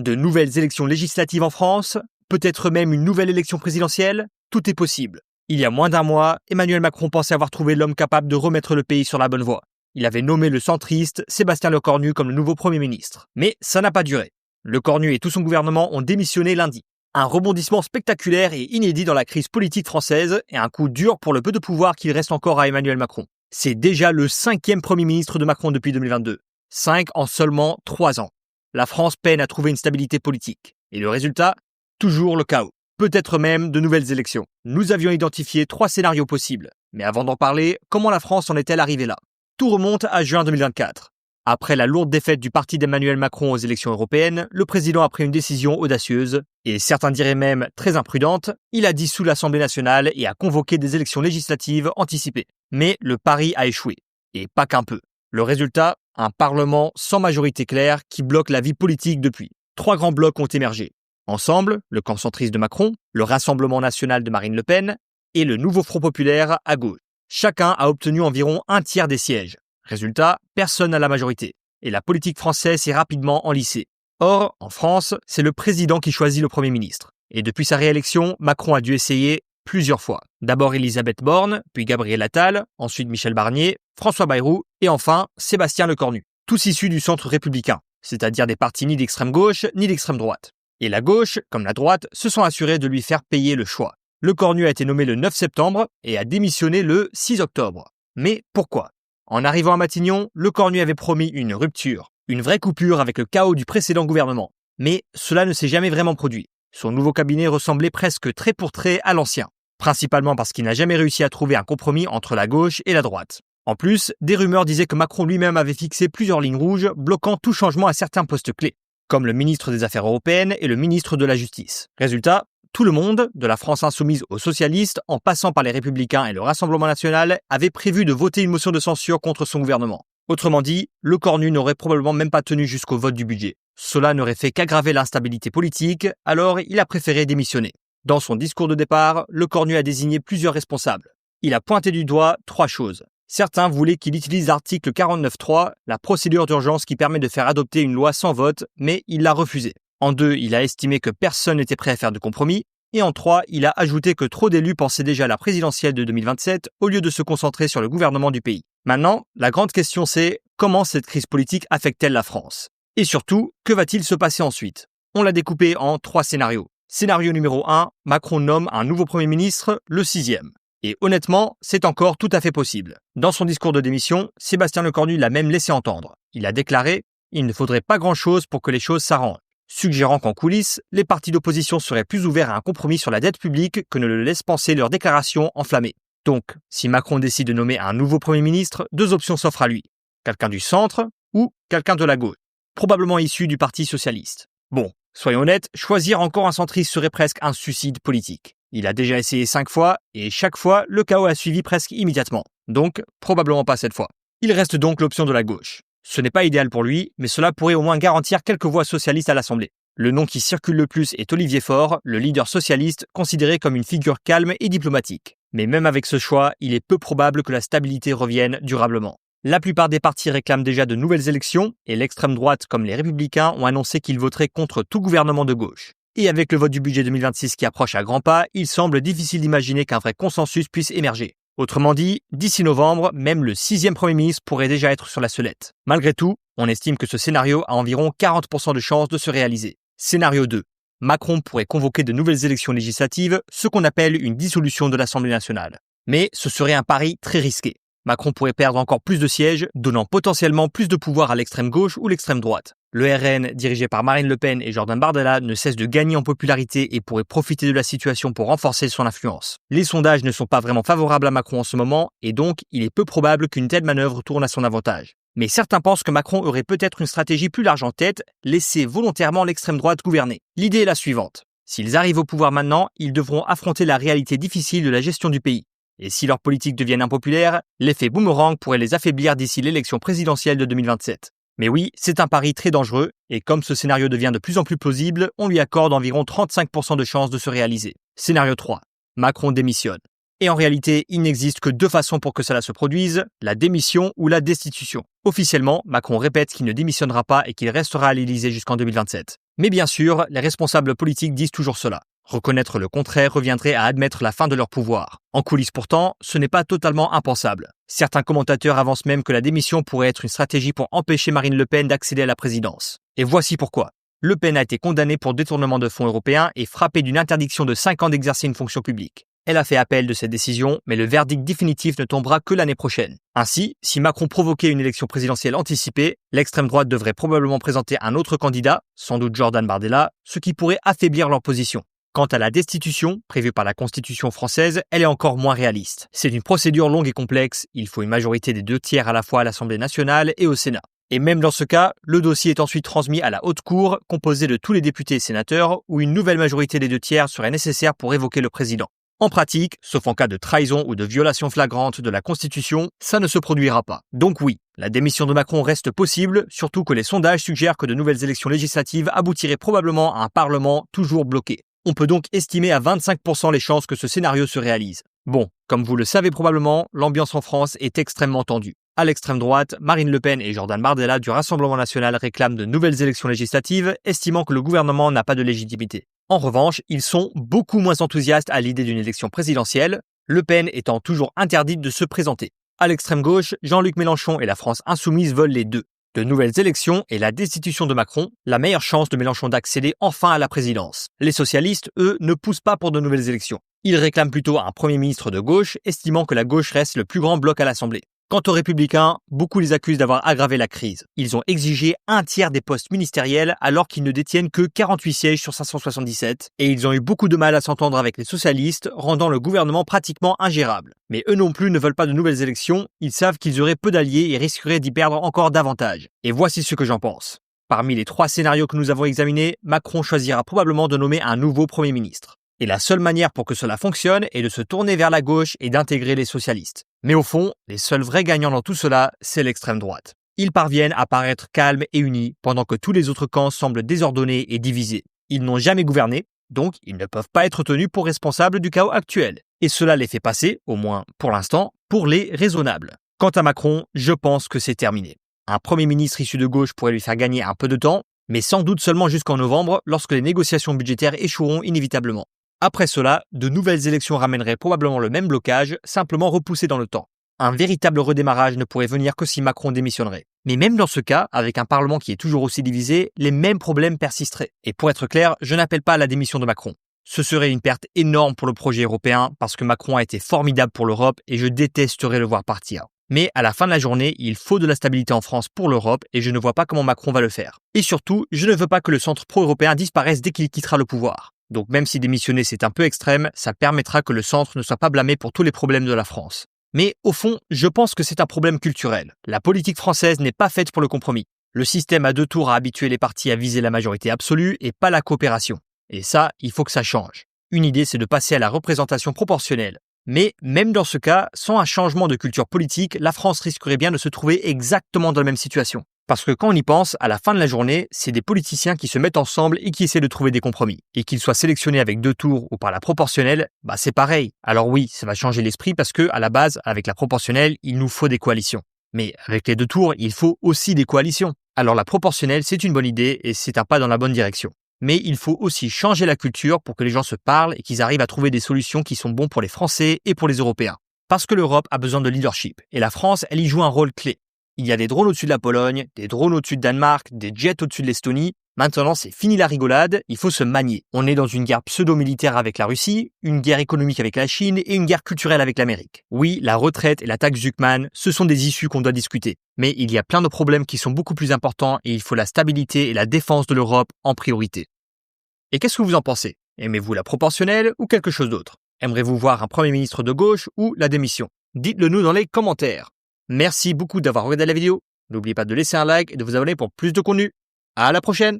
De nouvelles élections législatives en France, peut-être même une nouvelle élection présidentielle, tout est possible. Il y a moins d'un mois, Emmanuel Macron pensait avoir trouvé l'homme capable de remettre le pays sur la bonne voie. Il avait nommé le centriste Sébastien Lecornu comme le nouveau Premier ministre. Mais ça n'a pas duré. Lecornu et tout son gouvernement ont démissionné lundi. Un rebondissement spectaculaire et inédit dans la crise politique française et un coup dur pour le peu de pouvoir qu'il reste encore à Emmanuel Macron. C'est déjà le 5e Premier ministre de Macron depuis 2022. 5 en seulement 3 ans. La France peine à trouver une stabilité politique. Et le résultat ? Toujours le chaos. Peut-être même de nouvelles élections. Nous avions identifié 3 scénarios possibles. Mais avant d'en parler, comment la France en est-elle arrivée là ? Tout remonte à juin 2024. Après la lourde défaite du parti d'Emmanuel Macron aux élections européennes, le président a pris une décision audacieuse, et certains diraient même très imprudente. Il a dissous l'Assemblée nationale et a convoqué des élections législatives anticipées. Mais le pari a échoué. Et pas qu'un peu. Le résultat ? Un parlement sans majorité claire qui bloque la vie politique depuis. 3 grands blocs ont émergé. Ensemble, le camp centriste de Macron, le Rassemblement national de Marine Le Pen et le nouveau Front populaire à gauche. Chacun a obtenu environ un tiers des sièges. Résultat, personne n'a la majorité. Et la politique française s'est rapidement enlissée. Or, en France, c'est le président qui choisit le Premier ministre. Et depuis sa réélection, Macron a dû essayer plusieurs fois. D'abord Elisabeth Borne, puis Gabriel Attal, ensuite Michel Barnier, François Bayrou et enfin Sébastien Lecornu. Tous issus du centre républicain, c'est-à-dire des partis ni d'extrême gauche ni d'extrême droite. Et la gauche, comme la droite, se sont assurés de lui faire payer le choix. Lecornu a été nommé le 9 septembre et a démissionné le 6 octobre. Mais pourquoi ? En arrivant à Matignon, Lecornu avait promis une rupture, une vraie coupure avec le chaos du précédent gouvernement. Mais cela ne s'est jamais vraiment produit. Son nouveau cabinet ressemblait presque trait pour trait à l'ancien, principalement parce qu'il n'a jamais réussi à trouver un compromis entre la gauche et la droite. En plus, des rumeurs disaient que Macron lui-même avait fixé plusieurs lignes rouges bloquant tout changement à certains postes clés, comme le ministre des Affaires européennes et le ministre de la Justice. Résultat, tout le monde, de la France insoumise aux socialistes, en passant par les Républicains et le Rassemblement national, avait prévu de voter une motion de censure contre son gouvernement. Autrement dit, Lecornu n'aurait probablement même pas tenu jusqu'au vote du budget. Cela n'aurait fait qu'aggraver l'instabilité politique, alors il a préféré démissionner. Dans son discours de départ, Lecornu a désigné plusieurs responsables. Il a pointé du doigt 3 choses. Certains voulaient qu'il utilise l'article 49.3, la procédure d'urgence qui permet de faire adopter une loi sans vote, mais il l'a refusé. En 2, il a estimé que personne n'était prêt à faire de compromis. Et en 3, il a ajouté que trop d'élus pensaient déjà à la présidentielle de 2027 au lieu de se concentrer sur le gouvernement du pays. Maintenant, la grande question c'est comment cette crise politique affecte-t-elle la France ? Et surtout, que va-t-il se passer ensuite ? On l'a découpé en 3 scénarios. Scénario numéro 1, Macron nomme un nouveau Premier ministre, le 6e. Et honnêtement, c'est encore tout à fait possible. Dans son discours de démission, Sébastien Lecornu l'a même laissé entendre. Il a déclaré « Il ne faudrait pas grand-chose pour que les choses s'arrangent », suggérant qu'en coulisses, les partis d'opposition seraient plus ouverts à un compromis sur la dette publique que ne le laissent penser leurs déclarations enflammées. Donc, si Macron décide de nommer un nouveau Premier ministre, 2 options s'offrent à lui. Quelqu'un du centre ou quelqu'un de la gauche, probablement issu du Parti socialiste. Bon, soyons honnêtes, choisir encore un centriste serait presque un suicide politique. Il a déjà essayé 5 fois, et chaque fois, le chaos a suivi presque immédiatement. Donc, probablement pas cette fois. Il reste donc l'option de la gauche. Ce n'est pas idéal pour lui, mais cela pourrait au moins garantir quelques voix socialistes à l'Assemblée. Le nom qui circule le plus est Olivier Faure, le leader socialiste, considéré comme une figure calme et diplomatique. Mais même avec ce choix, il est peu probable que la stabilité revienne durablement. La plupart des partis réclament déjà de nouvelles élections, et l'extrême droite comme les Républicains ont annoncé qu'ils voteraient contre tout gouvernement de gauche. Et avec le vote du budget 2026 qui approche à grands pas, il semble difficile d'imaginer qu'un vrai consensus puisse émerger. Autrement dit, d'ici novembre, même le 6e Premier ministre pourrait déjà être sur la sellette. Malgré tout, on estime que ce scénario a environ 40% de chances de se réaliser. Scénario 2. Macron pourrait convoquer de nouvelles élections législatives, ce qu'on appelle une dissolution de l'Assemblée nationale. Mais ce serait un pari très risqué. Macron pourrait perdre encore plus de sièges, donnant potentiellement plus de pouvoir à l'extrême gauche ou l'extrême droite. Le RN, dirigé par Marine Le Pen et Jordan Bardella, ne cesse de gagner en popularité et pourrait profiter de la situation pour renforcer son influence. Les sondages ne sont pas vraiment favorables à Macron en ce moment, et donc il est peu probable qu'une telle manœuvre tourne à son avantage. Mais certains pensent que Macron aurait peut-être une stratégie plus large en tête, laisser volontairement l'extrême droite gouverner. L'idée est la suivante. S'ils arrivent au pouvoir maintenant, ils devront affronter la réalité difficile de la gestion du pays. Et si leurs politiques deviennent impopulaires, l'effet boomerang pourrait les affaiblir d'ici l'élection présidentielle de 2027. Mais oui, c'est un pari très dangereux, et comme ce scénario devient de plus en plus plausible, on lui accorde environ 35% de chances de se réaliser. Scénario 3. Macron démissionne. Et en réalité, il n'existe que 2 façons pour que cela se produise, la démission ou la destitution. Officiellement, Macron répète qu'il ne démissionnera pas et qu'il restera à l'Élysée jusqu'en 2027. Mais bien sûr, les responsables politiques disent toujours cela. Reconnaître le contraire reviendrait à admettre la fin de leur pouvoir. En coulisses pourtant, ce n'est pas totalement impensable. Certains commentateurs avancent même que la démission pourrait être une stratégie pour empêcher Marine Le Pen d'accéder à la présidence. Et voici pourquoi. Le Pen a été condamnée pour détournement de fonds européens et frappée d'une interdiction de 5 ans d'exercer une fonction publique. Elle a fait appel de cette décision, mais le verdict définitif ne tombera que l'année prochaine. Ainsi, si Macron provoquait une élection présidentielle anticipée, l'extrême droite devrait probablement présenter un autre candidat, sans doute Jordan Bardella, ce qui pourrait affaiblir leur position. Quant à la destitution, prévue par la Constitution française, elle est encore moins réaliste. C'est une procédure longue et complexe, il faut une majorité des 2/3 à la fois à l'Assemblée nationale et au Sénat. Et même dans ce cas, le dossier est ensuite transmis à la Haute Cour, composée de tous les députés et sénateurs, où une nouvelle majorité des 2/3 serait nécessaire pour évoquer le président. En pratique, sauf en cas de trahison ou de violation flagrante de la Constitution, ça ne se produira pas. Donc oui, la démission de Macron reste possible, surtout que les sondages suggèrent que de nouvelles élections législatives aboutiraient probablement à un Parlement toujours bloqué. On peut donc estimer à 25% les chances que ce scénario se réalise. Bon, comme vous le savez probablement, l'ambiance en France est extrêmement tendue. À l'extrême droite, Marine Le Pen et Jordan Bardella du Rassemblement national réclament de nouvelles élections législatives, estimant que le gouvernement n'a pas de légitimité. En revanche, ils sont beaucoup moins enthousiastes à l'idée d'une élection présidentielle, Le Pen étant toujours interdite de se présenter. À l'extrême gauche, Jean-Luc Mélenchon et la France insoumise veulent les deux. De nouvelles élections et la destitution de Macron, la meilleure chance de Mélenchon d'accéder enfin à la présidence. Les socialistes, eux, ne poussent pas pour de nouvelles élections. Ils réclament plutôt un Premier ministre de gauche, estimant que la gauche reste le plus grand bloc à l'Assemblée. Quant aux Républicains, beaucoup les accusent d'avoir aggravé la crise. Ils ont exigé 1/3 des postes ministériels alors qu'ils ne détiennent que 48 sièges sur 577 et ils ont eu beaucoup de mal à s'entendre avec les socialistes, rendant le gouvernement pratiquement ingérable. Mais eux non plus ne veulent pas de nouvelles élections, ils savent qu'ils auraient peu d'alliés et risqueraient d'y perdre encore davantage. Et voici ce que j'en pense. Parmi les 3 scénarios que nous avons examinés, Macron choisira probablement de nommer un nouveau Premier ministre. Et la seule manière pour que cela fonctionne est de se tourner vers la gauche et d'intégrer les socialistes. Mais au fond, les seuls vrais gagnants dans tout cela, c'est l'extrême droite. Ils parviennent à paraître calmes et unis, pendant que tous les autres camps semblent désordonnés et divisés. Ils n'ont jamais gouverné, donc ils ne peuvent pas être tenus pour responsables du chaos actuel. Et cela les fait passer, au moins pour l'instant, pour les raisonnables. Quant à Macron, je pense que c'est terminé. Un Premier ministre issu de gauche pourrait lui faire gagner un peu de temps, mais sans doute seulement jusqu'en novembre, lorsque les négociations budgétaires échoueront inévitablement. Après cela, de nouvelles élections ramèneraient probablement le même blocage, simplement repoussé dans le temps. Un véritable redémarrage ne pourrait venir que si Macron démissionnerait. Mais même dans ce cas, avec un Parlement qui est toujours aussi divisé, les mêmes problèmes persisteraient. Et pour être clair, je n'appelle pas à la démission de Macron. Ce serait une perte énorme pour le projet européen parce que Macron a été formidable pour l'Europe et je détesterais le voir partir. Mais à la fin de la journée, il faut de la stabilité en France pour l'Europe et je ne vois pas comment Macron va le faire. Et surtout, je ne veux pas que le centre pro-européen disparaisse dès qu'il quittera le pouvoir. Donc même si démissionner c'est un peu extrême, ça permettra que le centre ne soit pas blâmé pour tous les problèmes de la France. Mais au fond, je pense que c'est un problème culturel. La politique française n'est pas faite pour le compromis. Le système à 2 tours a habitué les partis à viser la majorité absolue et pas la coopération. Et ça, il faut que ça change. Une idée, c'est de passer à la représentation proportionnelle. Mais même dans ce cas, sans un changement de culture politique, la France risquerait bien de se trouver exactement dans la même situation. Parce que quand on y pense, à la fin de la journée, c'est des politiciens qui se mettent ensemble et qui essaient de trouver des compromis. Et qu'ils soient sélectionnés avec 2 tours ou par la proportionnelle, c'est pareil. Alors oui, ça va changer l'esprit parce que, à la base, avec la proportionnelle, il nous faut des coalitions. Mais avec les 2 tours, il faut aussi des coalitions. Alors la proportionnelle, c'est une bonne idée et c'est un pas dans la bonne direction. Mais il faut aussi changer la culture pour que les gens se parlent et qu'ils arrivent à trouver des solutions qui sont bonnes pour les Français et pour les Européens. Parce que l'Europe a besoin de leadership et la France, elle y joue un rôle clé. Il y a des drones au-dessus de la Pologne, des drones au-dessus de Danemark, des jets au-dessus de l'Estonie. Maintenant, c'est fini la rigolade, il faut se manier. On est dans une guerre pseudo-militaire avec la Russie, une guerre économique avec la Chine et une guerre culturelle avec l'Amérique. Oui, la retraite et la taxe Zuckman, ce sont des issues qu'on doit discuter. Mais il y a plein de problèmes qui sont beaucoup plus importants et il faut la stabilité et la défense de l'Europe en priorité. Et qu'est-ce que vous en pensez? Aimez-vous la proportionnelle ou quelque chose d'autre? Aimerez-vous voir un Premier ministre de gauche ou la démission? Dites-le nous dans les commentaires. Merci beaucoup d'avoir regardé la vidéo. N'oubliez pas de laisser un like et de vous abonner pour plus de contenu. À la prochaine!